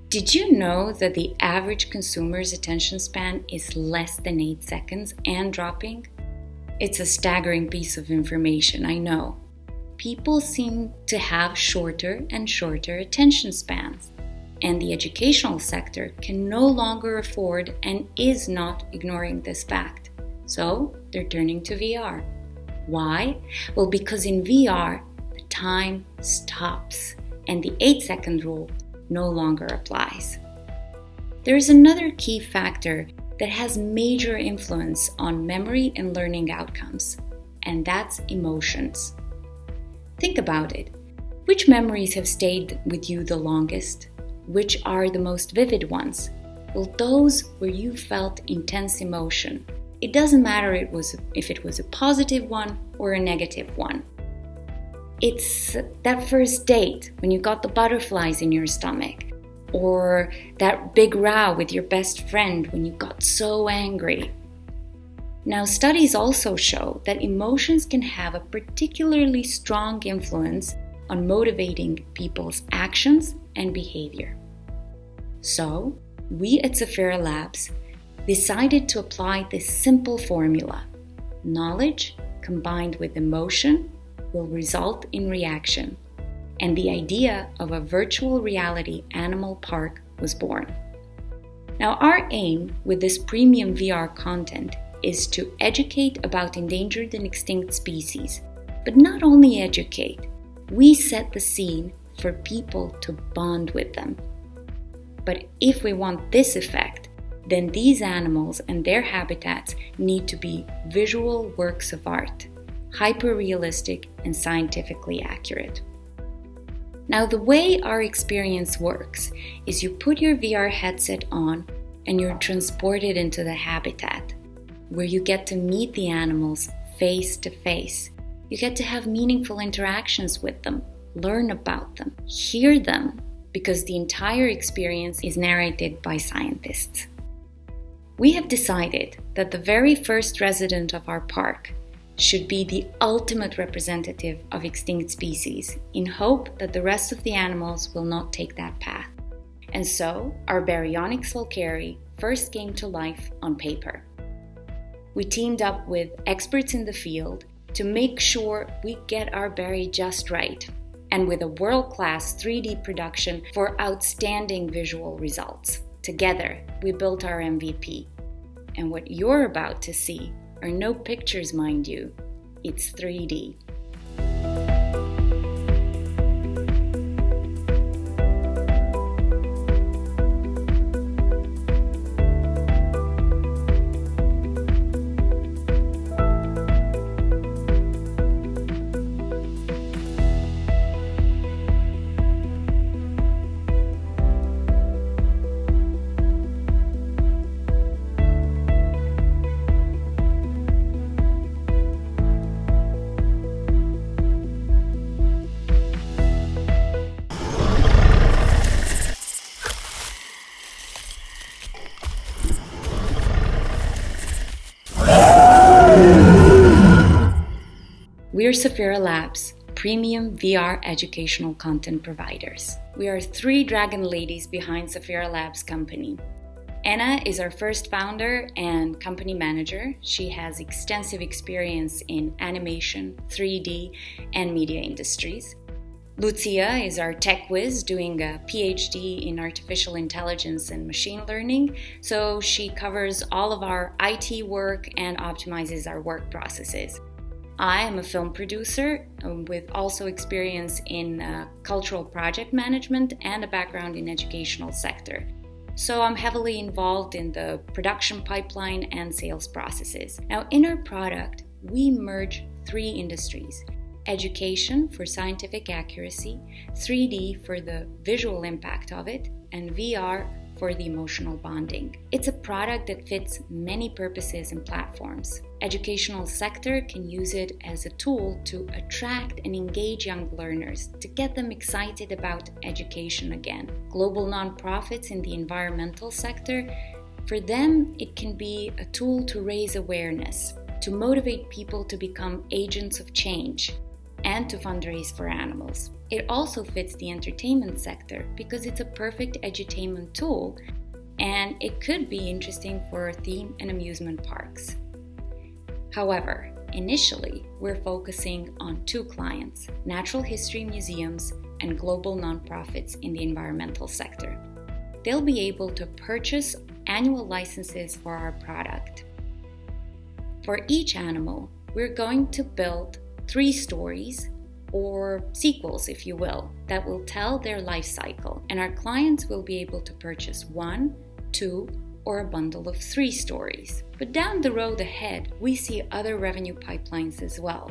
Did you know that the average consumer's attention span is less than 8 seconds and dropping? It's a staggering piece of information, I know. People seem to have shorter and shorter attention spans, and the educational sector can no longer afford and is not ignoring this fact. So they're turning to VR. Why? Well, because in VR, the time stops, and the 8-second rule no longer applies. There is another key factor that has major influence on memory and learning outcomes, and that's emotions. Think about it. Which memories have stayed with you the longest? Which are the most vivid ones? Well, those where you felt intense emotion. It doesn't matter if it was a positive one or a negative one. It's that first date when you got the butterflies in your stomach, or that big row with your best friend when you got so angry. Now, studies also show that emotions can have a particularly strong influence on motivating people's actions and behavior. So, we at Saphira Labs decided to apply this simple formula. Knowledge combined with emotion will result in reaction, and the idea of a virtual reality animal park was born. Now, our aim with this premium VR content is to educate about endangered and extinct species, but not only educate, we set the scene for people to bond with them. But if we want this effect, then these animals and their habitats need to be visual works of art, hyper-realistic and scientifically accurate. Now, the way our experience works is you put your VR headset on and you're transported into the habitat, where you get to meet the animals face to face. You get to have meaningful interactions with them, learn about them, hear them, because the entire experience is narrated by scientists. We have decided that the very first resident of our park should be the ultimate representative of extinct species, in hope that the rest of the animals will not take that path. And so, our baryonyx falkeri first came to life on paper. We teamed up with experts in the field to make sure we get our berry just right, and with a world-class 3D production for outstanding visual results. Together, we built our MVP. And what you're about to see are no pictures, mind you. It's 3D. We're Saphira Labs, premium VR educational content providers. We are 3 dragon ladies behind Saphira Labs company. Anna is our first founder and company manager. She has extensive experience in animation, 3D, and media industries. Lucia is our tech whiz doing a PhD in artificial intelligence and machine learning, so she covers all of our IT work and optimizes our work processes. I am a film producer with also experience in cultural project management and a background in educational sector. So I'm heavily involved in the production pipeline and sales processes. Now, in our product, we merge 3 industries: education for scientific accuracy, 3D for the visual impact of it, and VR for the emotional bonding. It's a product that fits many purposes and platforms. Educational sector can use it as a tool to attract and engage young learners, to get them excited about education again. Global nonprofits in the environmental sector, for them it can be a tool to raise awareness, to motivate people to become agents of change. and to fundraise for animals. It also fits the entertainment sector because it's a perfect edutainment tool, and it could be interesting for theme and amusement parks. However, initially, we're focusing on 2 clients: natural history museums and global nonprofits in the environmental sector. They'll be able to purchase annual licenses for our product. For each animal, we're going to build 3 stories, or sequels if you will, that will tell their life cycle, and our clients will be able to purchase 1, 2, or a bundle of 3 stories. But down the road ahead, we see other revenue pipelines as well,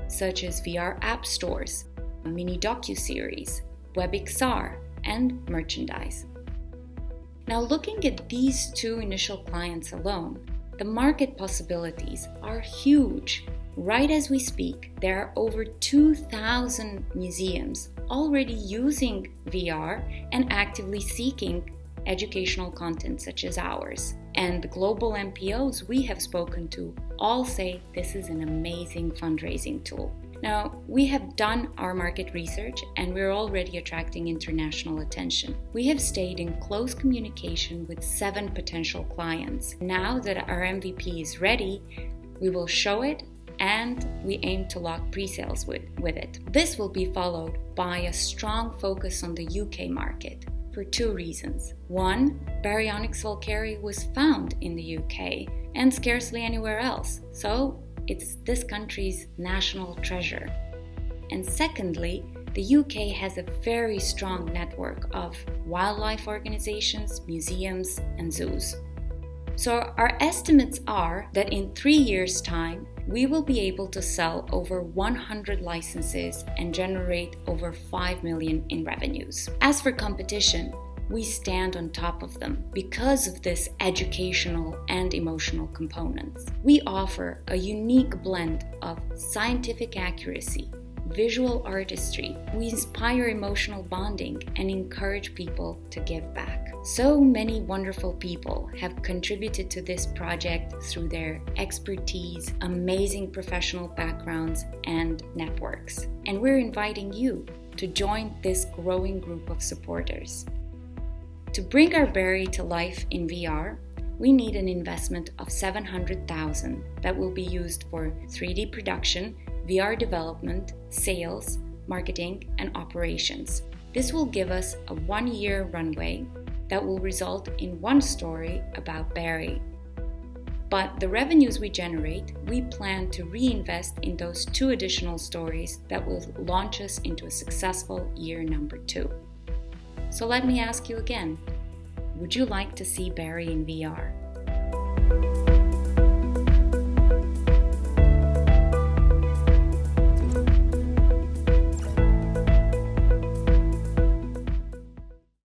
such as VR app stores, mini docuseries, WebXR, and merchandise. Now, looking at these 2 initial clients alone, the market possibilities are huge. Right as we speak, there are over 2,000 museums already using VR and actively seeking educational content such as ours. And the global MPOs we have spoken to all say this is an amazing fundraising tool. Now, we have done our market research and we're already attracting international attention. We have stayed in close communication with 7 potential clients. Now that our MVP is ready, we will show it and we aim to lock pre-sales with it. This will be followed by a strong focus on the UK market for 2 reasons. 1, Baryonyx vulgare was found in the UK and scarcely anywhere else, so it's this country's national treasure. And secondly, the UK has a very strong network of wildlife organizations, museums, and zoos. So our estimates are that in 3 years' time, we will be able to sell over 100 licenses and generate over 5 million in revenues. As for competition, we stand on top of them because of this educational and emotional components. We offer a unique blend of scientific accuracy, visual artistry. We inspire emotional bonding and encourage people to give back. So many wonderful people have contributed to this project through their expertise, amazing professional backgrounds, and networks. And we're inviting you to join this growing group of supporters. To bring our berry to life in VR, we need an investment of $700,000 that will be used for 3D production, VR development, sales, marketing, and operations. This will give us a 1-year runway that will result in 1 story about berry. But the revenues we generate, we plan to reinvest in those 2 additional stories that will launch us into a successful year number 2. So let me ask you again, would you like to see berry in VR?